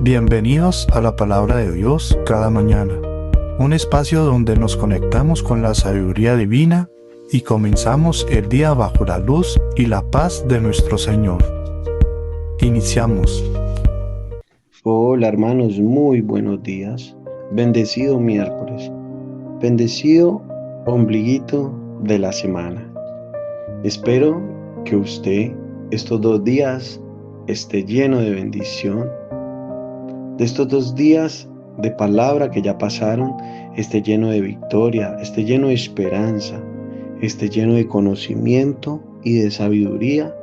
Bienvenidos a la Palabra de Dios cada mañana, un espacio donde nos conectamos con la sabiduría divina y comenzamos el día bajo la luz y la paz de nuestro Señor. Iniciamos. Hola hermanos, muy buenos días. Bendecido miércoles, bendecido ombliguito de la semana. Espero que usted estos 2 días esté lleno de bendición. De estos 2 días de palabra que ya pasaron, esté lleno de victoria, esté lleno de esperanza, esté lleno de conocimiento y de sabiduría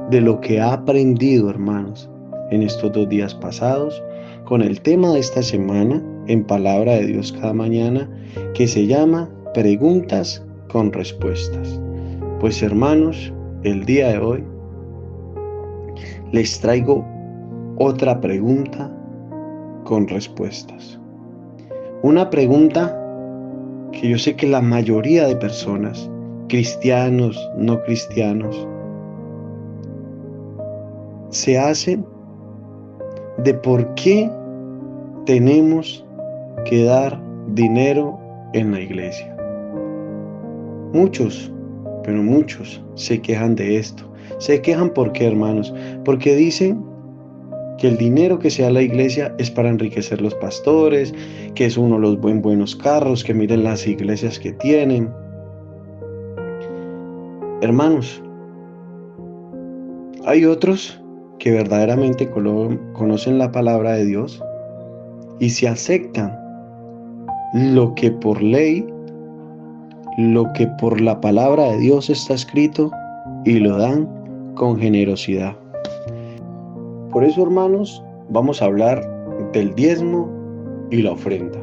de lo que ha aprendido, hermanos, en estos 2 días pasados, con el tema de esta semana en Palabra de Dios cada mañana, que se llama Preguntas con Respuestas. Pues hermanos, el día de hoy les traigo otra pregunta con respuestas. Una pregunta que yo sé que la mayoría de personas, cristianos, no cristianos, se hacen de por qué tenemos que dar dinero en la iglesia. Muchos, pero muchos se quejan de esto. Se quejan ¿por qué, hermanos? Porque dicen que el dinero que se da a la iglesia es para enriquecer los pastores, que es uno de los buenos carros, que miren las iglesias que tienen. Hermanos, hay otros que verdaderamente conocen la palabra de Dios y se aceptan lo que por ley, lo que por la palabra de Dios está escrito y lo dan con generosidad. Por eso, hermanos, vamos a hablar del diezmo y la ofrenda.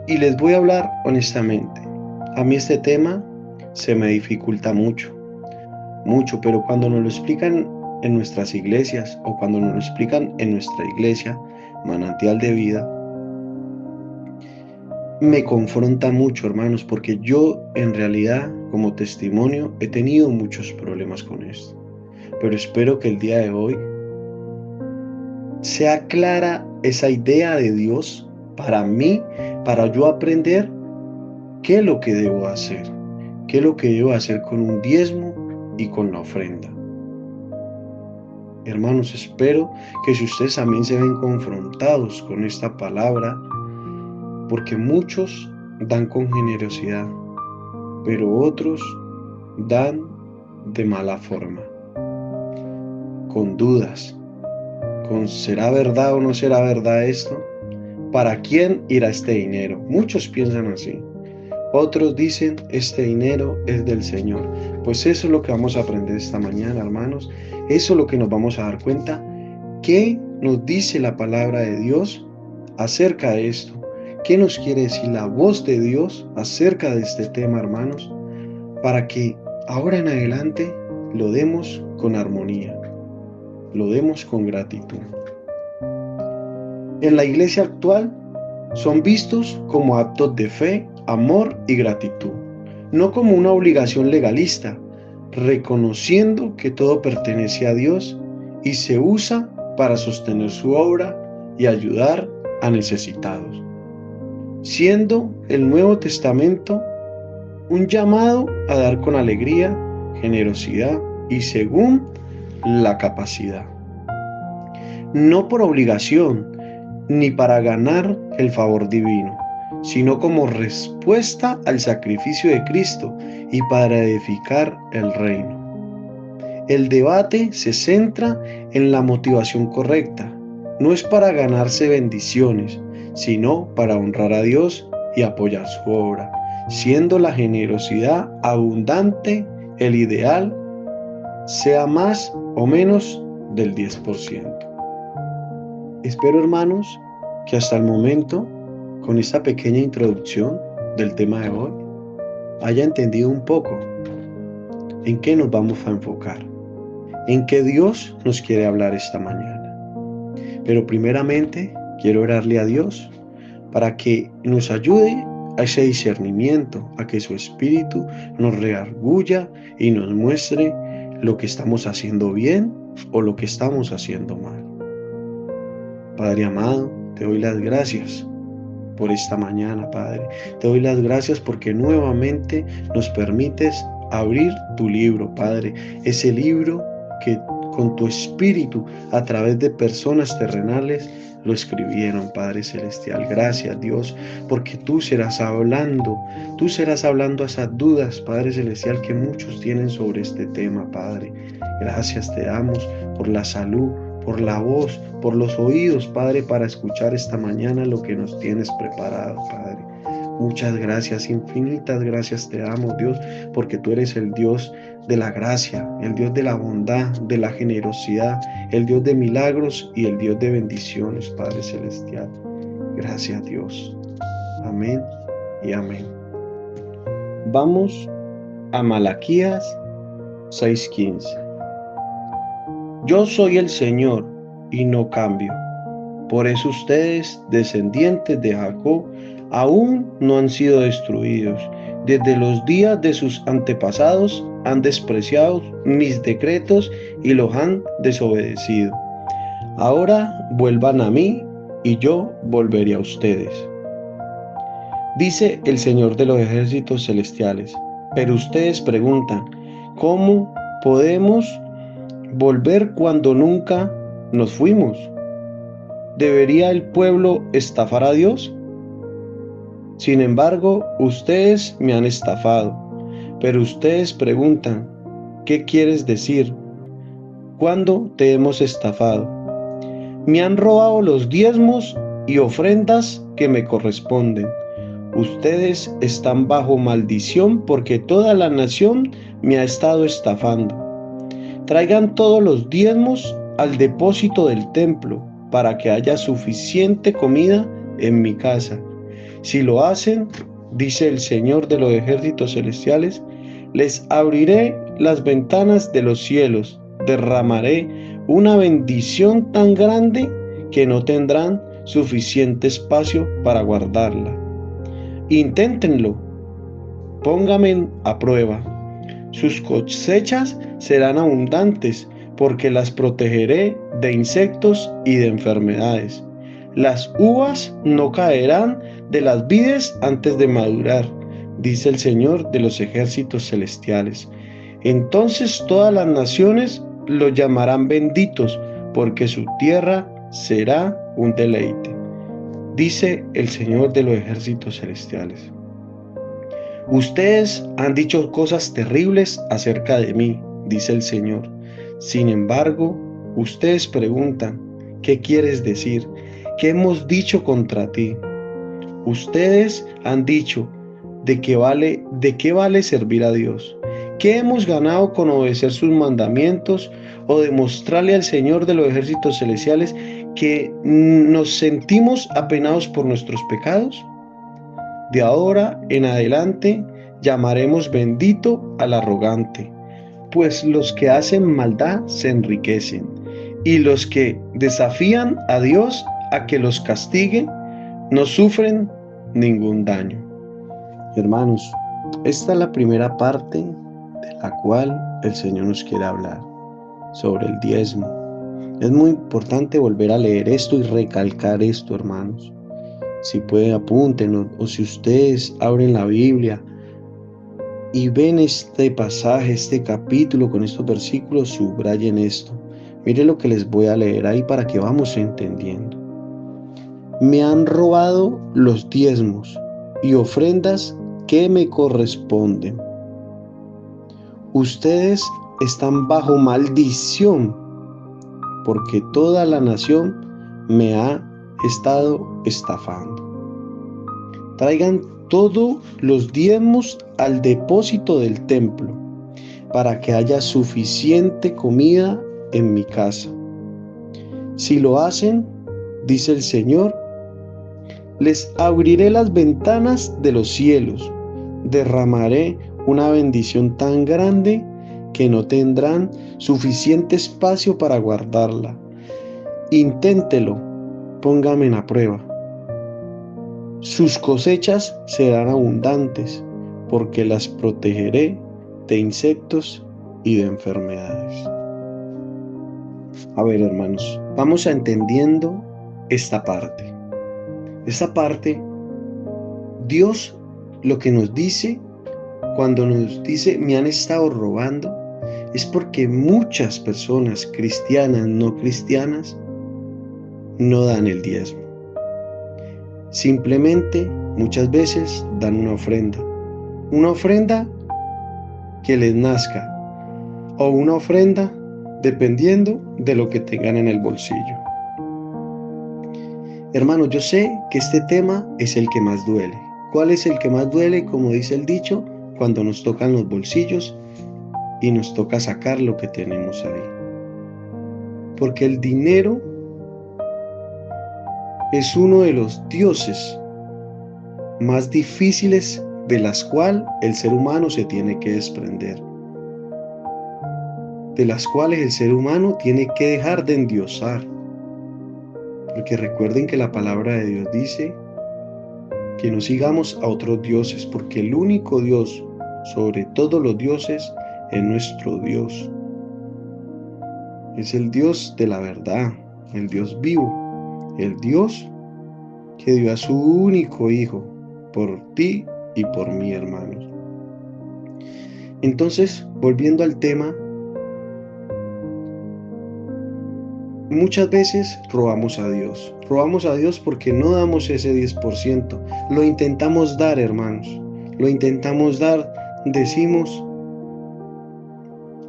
Y les voy a hablar honestamente. A mí este tema se me dificulta mucho, pero cuando nos lo explican en nuestras iglesias o cuando nos lo explican en nuestra iglesia, Manantial de Vida, me confronta mucho, hermanos, porque yo en realidad, como testimonio, he tenido muchos problemas con esto. Pero espero que el día de hoy sea clara esa idea de Dios para mí, para yo aprender qué es lo que debo hacer, qué es lo que debo hacer con un diezmo y con la ofrenda. Hermanos, espero que si ustedes también se ven confrontados con esta palabra, porque muchos dan con generosidad, pero otros dan de mala forma, con dudas, con ¿será verdad o no será verdad esto? ¿Para quién irá este dinero? Muchos piensan así. Otros dicen, este dinero es del Señor. Pues eso es lo que vamos a aprender esta mañana, hermanos. Eso es lo que nos vamos a dar cuenta. ¿Qué nos dice la palabra de Dios acerca de esto? ¿Qué nos quiere decir la voz de Dios acerca de este tema, hermanos? Para que ahora en adelante lo demos con armonía, lo demos con gratitud. En la iglesia actual son vistos como actos de fe, amor y gratitud, no como una obligación legalista, reconociendo que todo pertenece a Dios y se usa para sostener su obra y ayudar a necesitados, siendo el Nuevo Testamento un llamado a dar con alegría, generosidad y según la capacidad, no por obligación ni para ganar el favor divino, sino como respuesta al sacrificio de Cristo y para edificar el reino. El debate se centra en la motivación correcta. No es para ganarse bendiciones, sino para honrar a Dios y apoyar su obra, siendo la generosidad abundante el ideal, sea más o menos del 10%. Espero, hermanos, que hasta el momento, con esta pequeña introducción del tema de hoy, haya entendido un poco en qué nos vamos a enfocar, en qué Dios nos quiere hablar esta mañana. Pero primeramente, quiero orarle a Dios para que nos ayude a ese discernimiento, a que su Espíritu nos redarguya y nos muestre lo que estamos haciendo bien o lo que estamos haciendo mal. Padre amado, te doy las gracias por esta mañana, Padre. Te doy las gracias porque nuevamente nos permites abrir tu libro, Padre. Ese libro que con tu espíritu, a través de personas terrenales, lo escribieron, Padre Celestial. Gracias, Dios, porque tú serás hablando a esas dudas, Padre Celestial, que muchos tienen sobre este tema, Padre. Gracias te damos por la salud, por la voz, por los oídos, Padre, para escuchar esta mañana lo que nos tienes preparado, Padre. Muchas gracias, infinitas gracias te damos, Dios, porque tú eres el Dios de la gracia, el Dios de la bondad, de la generosidad, el Dios de milagros y el Dios de bendiciones, Padre Celestial. Gracias, Dios. Amén y amén. Vamos a Malaquías 6:15. Yo soy el Señor y no cambio. Por eso ustedes, descendientes de Jacob, aún no han sido destruidos. Desde los días de sus antepasados han despreciado mis decretos y los han desobedecido. Ahora vuelvan a mí y yo volveré a ustedes. Dice el Señor de los ejércitos celestiales. Pero ustedes preguntan, ¿cómo podemos volver cuando nunca nos fuimos? ¿Debería el pueblo estafar a Dios? Sin embargo, ustedes me han estafado. Pero ustedes preguntan, ¿qué quieres decir? ¿Cuándo te hemos estafado? Me han robado los diezmos y ofrendas que me corresponden. Ustedes están bajo maldición porque toda la nación me ha estado estafando. Traigan todos los diezmos al depósito del templo para que haya suficiente comida en mi casa. Si lo hacen, dice el Señor de los ejércitos celestiales, les abriré las ventanas de los cielos, derramaré una bendición tan grande que no tendrán suficiente espacio para guardarla. Inténtenlo, pónganme a prueba. Sus cosechas serán abundantes porque las protegeré de insectos y de enfermedades. Las uvas no caerán de las vides antes de madurar, dice el Señor de los ejércitos celestiales. Entonces todas las naciones lo llamarán benditos, porque su tierra será un deleite, dice el Señor de los ejércitos celestiales. Ustedes han dicho cosas terribles acerca de mí, dice el Señor. Sin embargo, ustedes preguntan, ¿qué quieres decir? ¿Qué hemos dicho contra ti? Ustedes han dicho, ¿de qué vale servir a Dios? ¿Qué hemos ganado con obedecer sus mandamientos o demostrarle al Señor de los ejércitos celestiales que nos sentimos apenados por nuestros pecados? De ahora en adelante llamaremos bendito al arrogante, pues los que hacen maldad se enriquecen, y los que desafían a Dios a que los castigue no sufren ningún daño. Hermanos, esta es la primera parte de la cual el Señor nos quiere hablar, sobre el diezmo. Es muy importante volver a leer esto y recalcar esto, hermanos. Si pueden, apunten, o si ustedes abren la Biblia y ven este pasaje, este capítulo con estos versículos, subrayen esto. Miren lo que les voy a leer ahí para que vamos entendiendo. Me han robado los diezmos y ofrendas que me corresponden. Ustedes están bajo maldición porque toda la nación me ha estado estafando. Traigan todos los diezmos al depósito del templo para que haya suficiente comida en mi casa. Si lo hacen, dice el Señor, les abriré las ventanas de los cielos, derramaré una bendición tan grande que no tendrán suficiente espacio para guardarla. Inténtelo, pónganme a prueba. Sus cosechas serán abundantes, porque las protegeré de insectos y de enfermedades. A ver, hermanos, vamos entendiendo esta parte. Esta parte, Dios lo que nos dice, cuando nos dice me han estado robando, es porque muchas personas cristianas, no cristianas, no dan el diezmo. Simplemente muchas veces dan una ofrenda que les nazca o una ofrenda dependiendo de lo que tengan en el bolsillo. Hermanos, yo sé que este tema es el que más duele. ¿Cuál es el que más duele? Como dice el dicho, cuando nos tocan los bolsillos y nos toca sacar lo que tenemos ahí. Porque el dinero es uno de los dioses más difíciles de las cuales el ser humano se tiene que desprender. De las cuales el ser humano tiene que dejar de endiosar. Porque recuerden que la palabra de Dios dice que no sigamos a otros dioses, porque el único Dios sobre todos los dioses es nuestro Dios. Es el Dios de la verdad, el Dios vivo, el Dios que dio a su único Hijo por ti y por mí, hermanos. Entonces, volviendo al tema, muchas veces robamos a Dios. Robamos a Dios porque no damos ese 10%. Lo intentamos dar, hermanos. Lo intentamos dar. Decimos,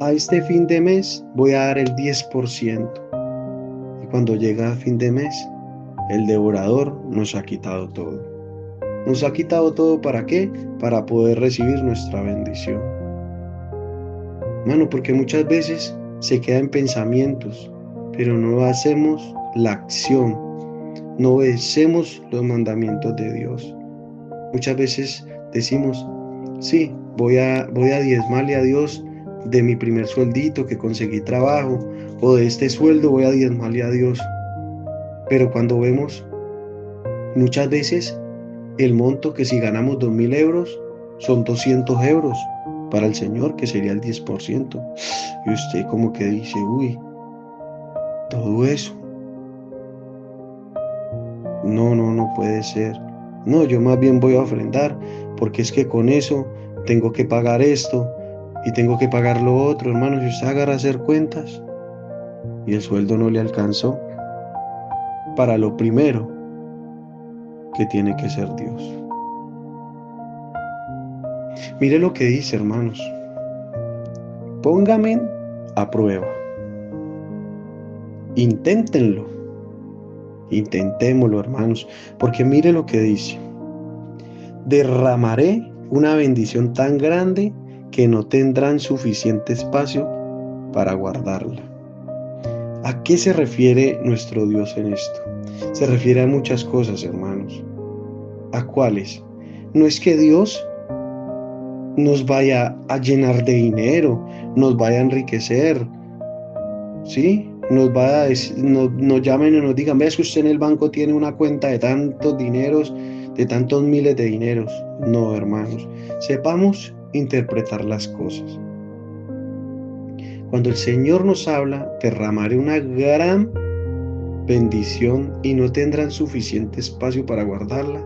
a este fin de mes voy a dar el 10%. Y cuando llega a fin de mes, el devorador nos ha quitado todo. Nos ha quitado todo, ¿para qué? Para poder recibir nuestra bendición. Hermano, porque muchas veces se queda en pensamientos, pero no hacemos la acción, no obedecemos los mandamientos de Dios. Muchas veces decimos, sí, voy a diezmarle a Dios de mi primer sueldito que conseguí trabajo, o de este sueldo voy a diezmarle a Dios. Pero cuando vemos, muchas veces el monto que si ganamos 2.000 euros, son 200 euros para el Señor, que sería el 10%. Y usted como que dice, uy, todo eso. No puede ser. No, yo más bien voy a ofrendar, porque es que con eso tengo que pagar esto y tengo que pagar lo otro. Hermano, si usted agarra a hacer cuentas y el sueldo no le alcanzó para lo primero que tiene que ser Dios. Mire lo que dice, hermanos. Póngame a prueba. Inténtenlo. Intentémoslo, hermanos, porque mire lo que dice. Derramaré una bendición tan grande que no tendrán suficiente espacio para guardarla. ¿A qué se refiere nuestro Dios en esto? Se refiere a muchas cosas, hermanos. ¿A cuáles? No es que Dios nos vaya a llenar de dinero, nos vaya a enriquecer, ¿sí? Nos llamen y nos digan, ves que usted en el banco tiene una cuenta de tantos dineros, de tantos miles de dineros. No, hermanos, sepamos interpretar las cosas. Cuando el Señor nos habla, derramaré una gran bendición y no tendrán suficiente espacio para guardarla,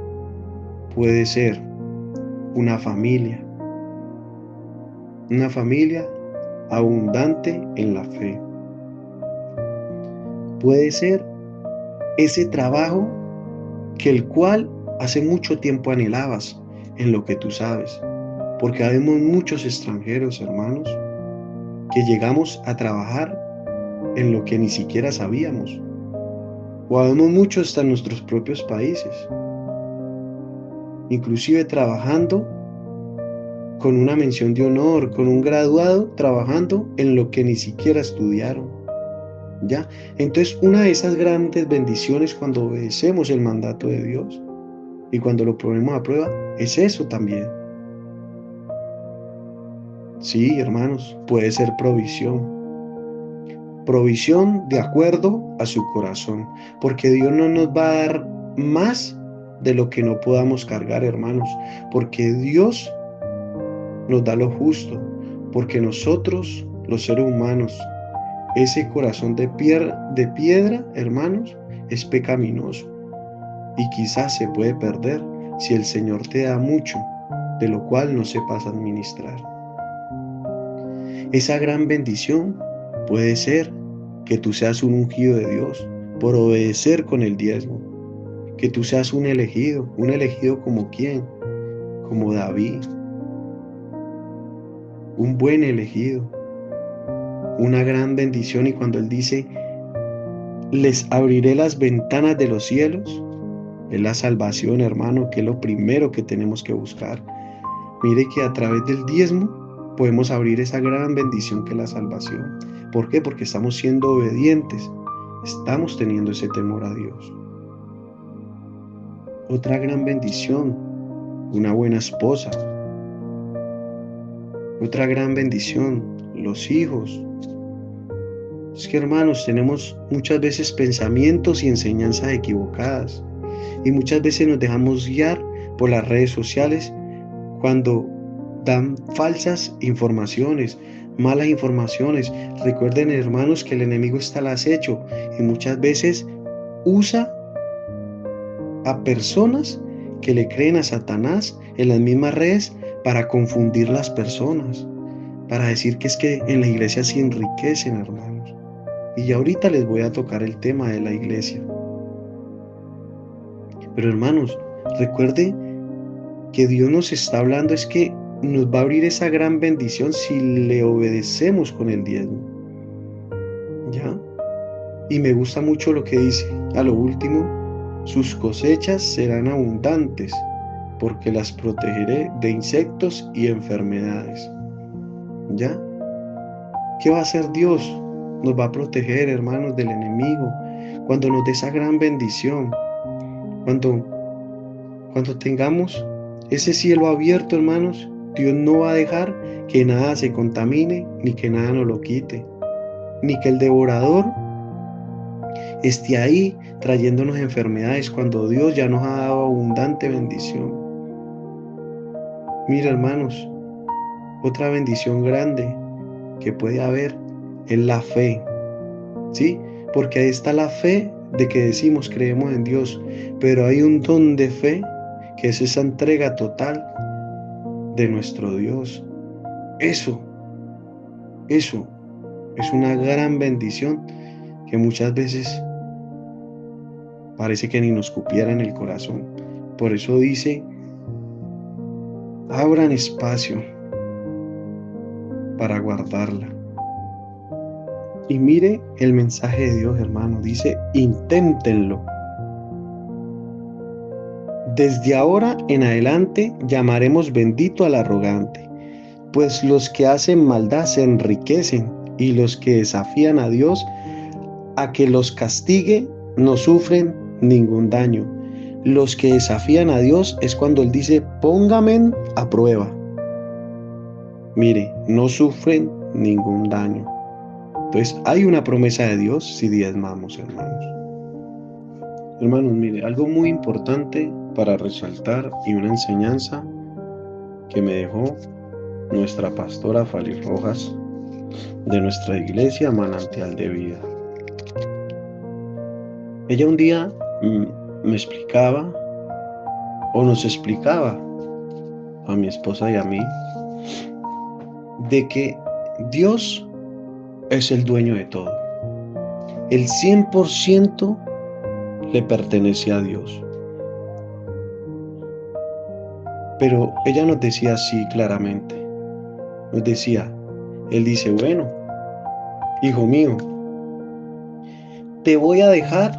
puede ser una familia abundante en la fe. Puede ser ese trabajo que el cual hace mucho tiempo anhelabas, en lo que tú sabes, porque habemos muchos extranjeros, hermanos, que llegamos a trabajar en lo que ni siquiera sabíamos, o habemos muchos hasta en nuestros propios países, inclusive trabajando con una mención de honor, con un graduado, trabajando en lo que ni siquiera estudiaron. ¿Ya? Entonces, una de esas grandes bendiciones cuando obedecemos el mandato de Dios y cuando lo ponemos a prueba, es eso también. Sí, hermanos, puede ser provisión. Provisión de acuerdo a su corazón, porque Dios no nos va a dar más de lo que no podamos cargar, hermanos, porque Dios nos da lo justo, porque nosotros, los seres humanos, ese corazón de piedra, hermanos, es pecaminoso y quizás se puede perder si el Señor te da mucho, de lo cual no sepas administrar. Esa gran bendición puede ser que tú seas un ungido de Dios por obedecer con el diezmo, que tú seas un elegido como quién, como David, un buen elegido, una gran bendición. Y cuando Él dice, les abriré las ventanas de los cielos, es la salvación, hermano, que es lo primero que tenemos que buscar. Mire que a través del diezmo podemos abrir esa gran bendición que es la salvación. ¿Por qué? Porque estamos siendo obedientes, estamos teniendo ese temor a Dios. Otra gran bendición, una buena esposa. Otra gran bendición, los hijos. Es que, hermanos, tenemos muchas veces pensamientos y enseñanzas equivocadas, y muchas veces nos dejamos guiar por las redes sociales cuando dan falsas informaciones, malas informaciones. Recuerden, hermanos, que el enemigo está al acecho y muchas veces usa a personas que le creen a Satanás en las mismas redes para confundir las personas, para decir que es que en la iglesia se enriquecen, hermanos. Y ahorita les voy a tocar el tema de la iglesia. Pero, hermanos, recuerde que Dios nos está hablando es que nos va a abrir esa gran bendición si le obedecemos con el diezmo. ¿Ya? Y me gusta mucho lo que dice a lo último: sus cosechas serán abundantes, porque las protegeré de insectos y enfermedades. ¿Ya? ¿Qué va a hacer Dios? Nos va a proteger, hermanos, del enemigo cuando nos dé esa gran bendición. Cuando tengamos ese cielo abierto, hermanos, Dios no va a dejar que nada se contamine, ni que nada nos lo quite, ni que el devorador esté ahí trayéndonos enfermedades cuando Dios ya nos ha dado abundante bendición. Mira, hermanos, otra bendición grande que puede haber es la fe, ¿sí? Porque ahí está la fe de que decimos creemos en Dios, pero hay un don de fe que es esa entrega total de nuestro Dios. Eso es una gran bendición que muchas veces parece que ni nos cupiera en el corazón. Por eso dice, abran espacio para guardarla. Y mire el mensaje de Dios, hermano, dice, inténtenlo. Desde ahora en adelante llamaremos bendito al arrogante, pues los que hacen maldad se enriquecen, y los que desafían a Dios a que los castigue no sufren ningún daño. Los que desafían a Dios es cuando Él dice, póngame a prueba. Mire, no sufren ningún daño. Entonces hay una promesa de Dios si diezmamos, hermanos. Hermanos, mire, algo muy importante para resaltar y una enseñanza que me dejó nuestra pastora Fali Rojas de nuestra iglesia Manantial de Vida. Ella un día me explicaba, o nos explicaba a mi esposa y a mí, de que Dios es el dueño de todo. El 100% le pertenece a Dios. Pero ella nos decía así claramente. Nos decía, Él dice, bueno, hijo mío, te voy a dejar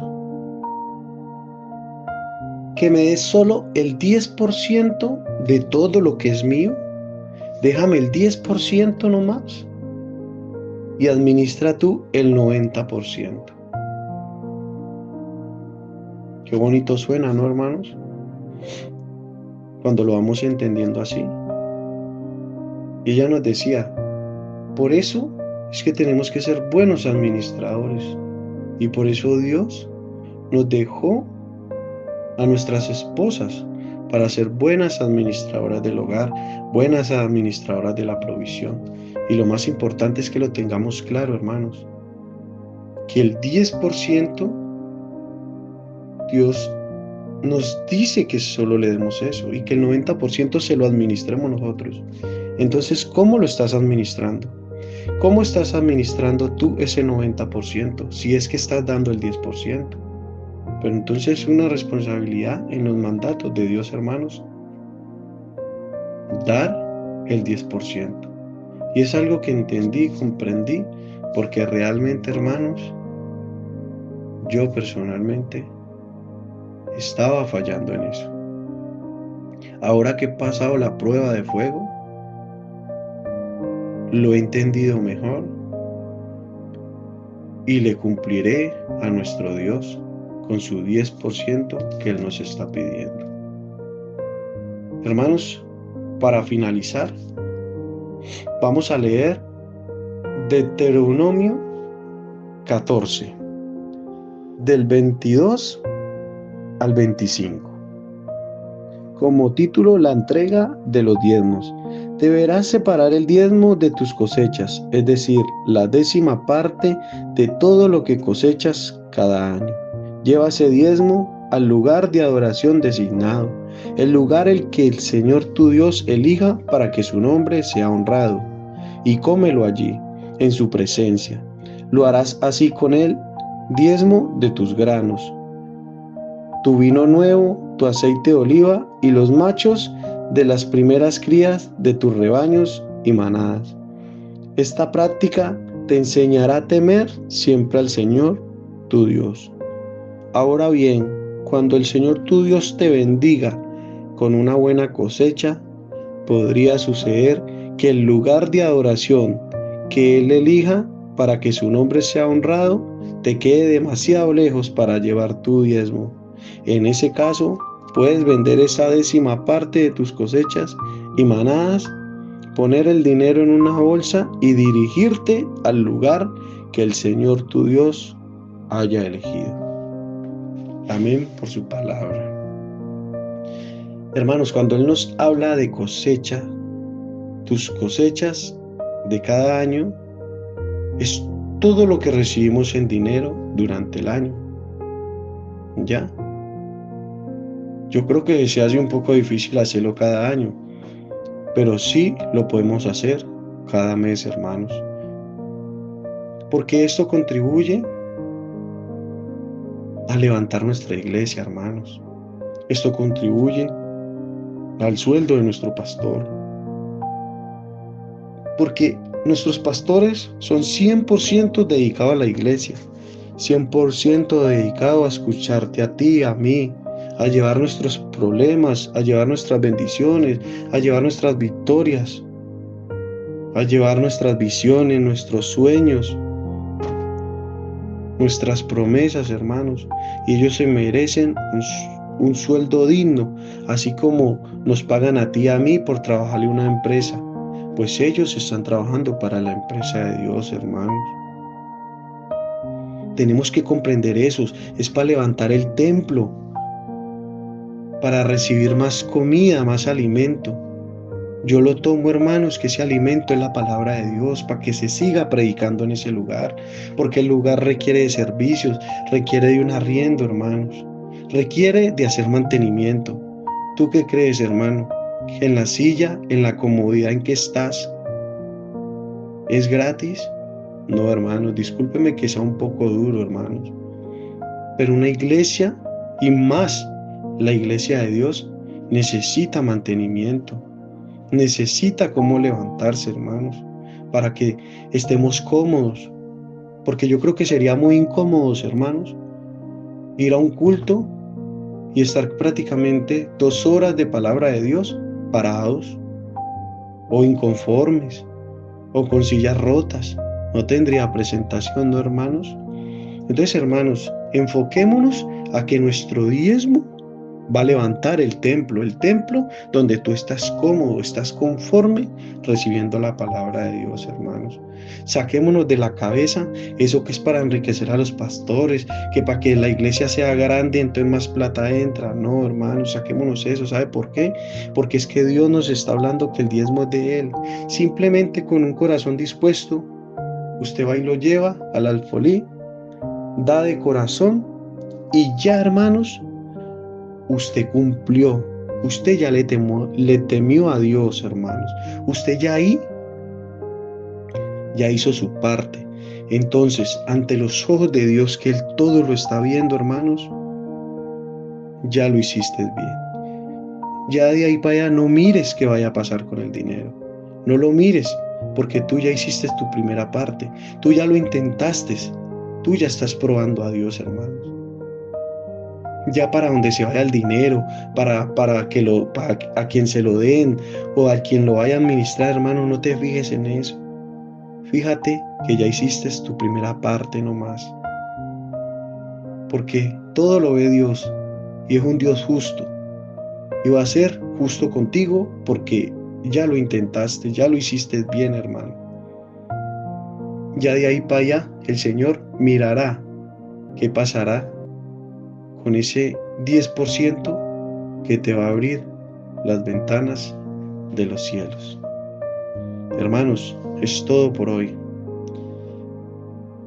que me des solo el 10% de todo lo que es mío. Déjame el 10% nomás y administra tú el 90%. Qué bonito suena, ¿no, hermanos? Cuando lo vamos entendiendo así. Y ella nos decía, por eso es que tenemos que ser buenos administradores. Y por eso Dios nos dejó a nuestras esposas para ser buenas administradoras del hogar, buenas administradoras de la provisión. Y lo más importante es que lo tengamos claro, hermanos, que el 10% Dios nos dice que solo le demos eso y que el 90% se lo administremos nosotros. Entonces, ¿cómo lo estás administrando? ¿Cómo estás administrando tú ese 90%? Si es que estás dando el 10%. Pero entonces es una responsabilidad en los mandatos de Dios, hermanos, dar el 10%. Y es algo que entendí y comprendí, porque realmente, hermanos, yo personalmente estaba fallando en eso. Ahora que he pasado la prueba de fuego, lo he entendido mejor y le cumpliré a nuestro Dios con su 10% que Él nos está pidiendo. Hermanos, para finalizar, vamos a leer Deuteronomio 14, del 22 al 25. Como título, la entrega de los diezmos. Deberás separar el diezmo de tus cosechas, es decir, la 10ª parte de todo lo que cosechas cada año. Lleva ese diezmo al lugar de adoración designado, el lugar el que el Señor tu Dios elija para que su nombre sea honrado, y cómelo allí, en su presencia. Lo harás así con el diezmo de tus granos, tu vino nuevo, tu aceite de oliva y los machos de las primeras crías de tus rebaños y manadas. Esta práctica te enseñará a temer siempre al Señor tu Dios. Ahora bien, cuando el Señor tu Dios te bendiga con una buena cosecha, podría suceder que el lugar de adoración que Él elija para que su nombre sea honrado te quede demasiado lejos para llevar tu diezmo. En ese caso, puedes vender esa 10ª parte de tus cosechas y manadas, poner el dinero en una bolsa y dirigirte al lugar que el Señor tu Dios haya elegido. Amén por su palabra. Hermanos, cuando Él nos habla de cosecha, tus cosechas de cada año es todo lo que recibimos en dinero durante el año. ¿Ya? Yo creo que se hace un poco difícil hacerlo cada año, pero sí lo podemos hacer cada mes, hermanos. Porque esto contribuye a levantar nuestra iglesia, hermanos. Esto contribuye al sueldo de nuestro pastor. Porque nuestros pastores son 100% dedicados a la iglesia, 100% dedicados a escucharte a ti, a mí, a llevar nuestros problemas, a llevar nuestras bendiciones, a llevar nuestras victorias, a llevar nuestras visiones, nuestros sueños, nuestras promesas, hermanos. Y ellos se merecen un sueldo digno, así como nos pagan a ti y a mí por trabajarle a una empresa. Pues ellos están trabajando para la empresa de Dios, hermanos. Tenemos que comprender eso. Es para levantar el templo, para recibir más comida, más alimento. Yo lo tomo, hermanos, que ese alimento es la palabra de Dios, para que se siga predicando en ese lugar, porque el lugar requiere de servicios, requiere de un arriendo, hermanos, requiere de hacer mantenimiento. ¿Tú qué crees, hermano? ¿Que en la silla, en la comodidad en que estás, es gratis? No, hermanos, discúlpeme que sea un poco duro, hermanos, pero una iglesia, y más la iglesia de Dios, necesita mantenimiento, necesita cómo levantarse, hermanos, para que estemos cómodos, porque yo creo que sería muy incómodos, hermanos, ir a un culto y estar prácticamente 2 horas de palabra de Dios parados, o inconformes, o con sillas rotas. No tendría presentación, ¿no, hermanos? Entonces, hermanos, enfoquémonos a que nuestro diezmo va a levantar el templo donde tú estás cómodo, estás conforme recibiendo la palabra de Dios, hermanos. Saquémonos de la cabeza eso que es para enriquecer a los pastores, que para que la iglesia sea grande entonces más plata entra. No, hermanos, saquémonos eso. ¿Sabe por qué? Porque es que Dios nos está hablando que el diezmo es de Él. Simplemente con un corazón dispuesto, usted va y lo lleva al alfolí, da de corazón Y ya, hermanos, usted cumplió, usted ya le temió a Dios, hermanos. Usted ya ahí, ya hizo su parte. Entonces, ante los ojos de Dios, que Él todo lo está viendo, hermanos, ya lo hiciste bien. Ya de ahí para allá no mires qué vaya a pasar con el dinero. No lo mires, porque tú ya hiciste tu primera parte. Tú ya lo intentaste. Tú ya estás probando a Dios, hermanos. Ya para donde se vaya el dinero, para a quien se lo den o a quien lo vaya a administrar, hermano, no te fijes en eso. Fíjate que ya hiciste tu primera parte nomás. Porque todo lo ve Dios y es un Dios justo. Y va a ser justo contigo porque ya lo intentaste, ya lo hiciste bien, hermano. Ya de ahí para allá el Señor mirará qué pasará con ese 10% que te va a abrir las ventanas de los cielos. Hermanos, es todo por hoy.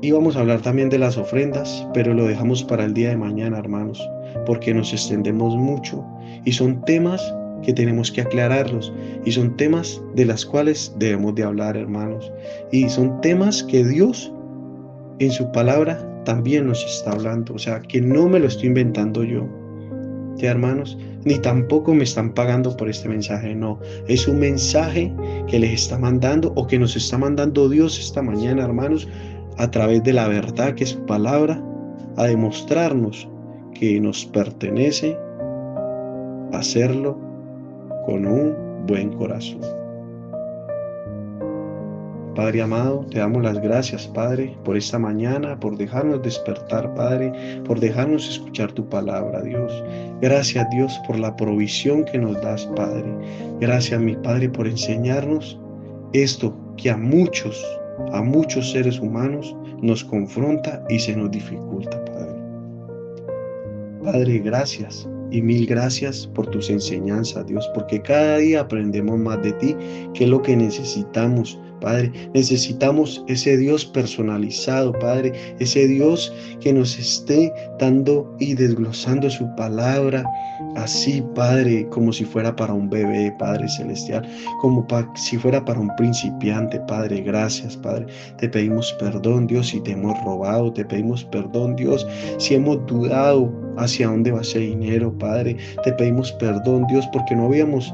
Íbamos a hablar también de las ofrendas, pero lo dejamos para el día de mañana, hermanos, porque nos extendemos mucho y son temas que tenemos que aclararlos y son temas de las cuales debemos de hablar, hermanos, y son temas que Dios en su palabra también nos está hablando, o sea, que no me lo estoy inventando yo, ¿sí, hermanos? Ni tampoco me están pagando por este mensaje, no, es un mensaje que les está mandando o que nos está mandando Dios esta mañana, hermanos, a través de la verdad que es su palabra, a demostrarnos que nos pertenece hacerlo con un buen corazón. Padre amado, te damos las gracias, Padre, por esta mañana, por dejarnos despertar, Padre, por dejarnos escuchar tu palabra, Dios. Gracias, Dios, por la provisión que nos das, Padre. Gracias, mi Padre, por enseñarnos esto que a muchos seres humanos nos confronta y se nos dificulta, Padre. Padre, gracias y mil gracias por tus enseñanzas, Dios, porque cada día aprendemos más de ti, que es lo que necesitamos, Padre. Necesitamos ese Dios personalizado, Padre, ese Dios que nos esté dando y desglosando su palabra, así, Padre, como si fuera para un bebé, Padre celestial, como si fuera para un principiante, Padre. Gracias, Padre. Te pedimos perdón, Dios, si te hemos robado. Te pedimos perdón, Dios, si hemos dudado hacia dónde va ese dinero, Padre. Te pedimos perdón, Dios, porque no habíamos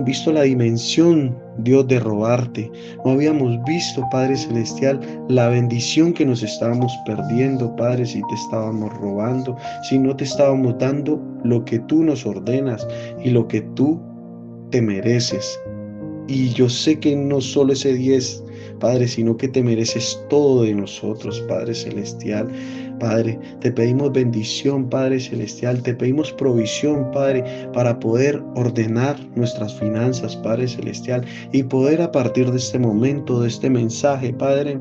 visto la dimensión, Dios, de robarte. No habíamos visto, Padre celestial, la bendición que nos estábamos perdiendo, Padre, si te estábamos robando, si no te estábamos dando lo que tú nos ordenas y lo que tú te mereces. Y yo sé que no solo ese 10, Padre, sino que te mereces todo de nosotros, Padre celestial. Padre, te pedimos bendición, Padre celestial, te pedimos provisión, Padre, para poder ordenar nuestras finanzas, Padre celestial, y poder a partir de este momento, de este mensaje, Padre,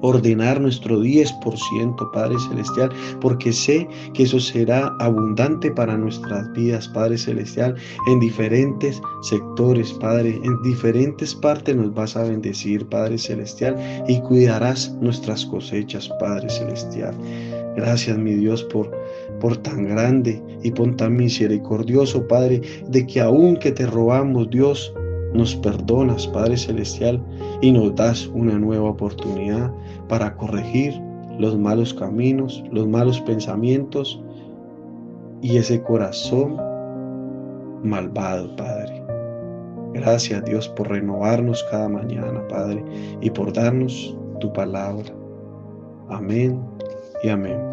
ordenar nuestro 10%, Padre celestial, porque sé que eso será abundante para nuestras vidas, Padre celestial, en diferentes sectores, Padre, en diferentes partes nos vas a bendecir, Padre celestial, y cuidarás nuestras cosechas, Padre celestial. Gracias, mi Dios, por tan grande y por tan misericordioso, Padre, de que aun que te robamos, Dios, nos perdonas, Padre celestial, y nos das una nueva oportunidad para corregir los malos caminos, los malos pensamientos y ese corazón malvado, Padre. Gracias, Dios, por renovarnos cada mañana, Padre, y por darnos tu palabra. Amén y amén.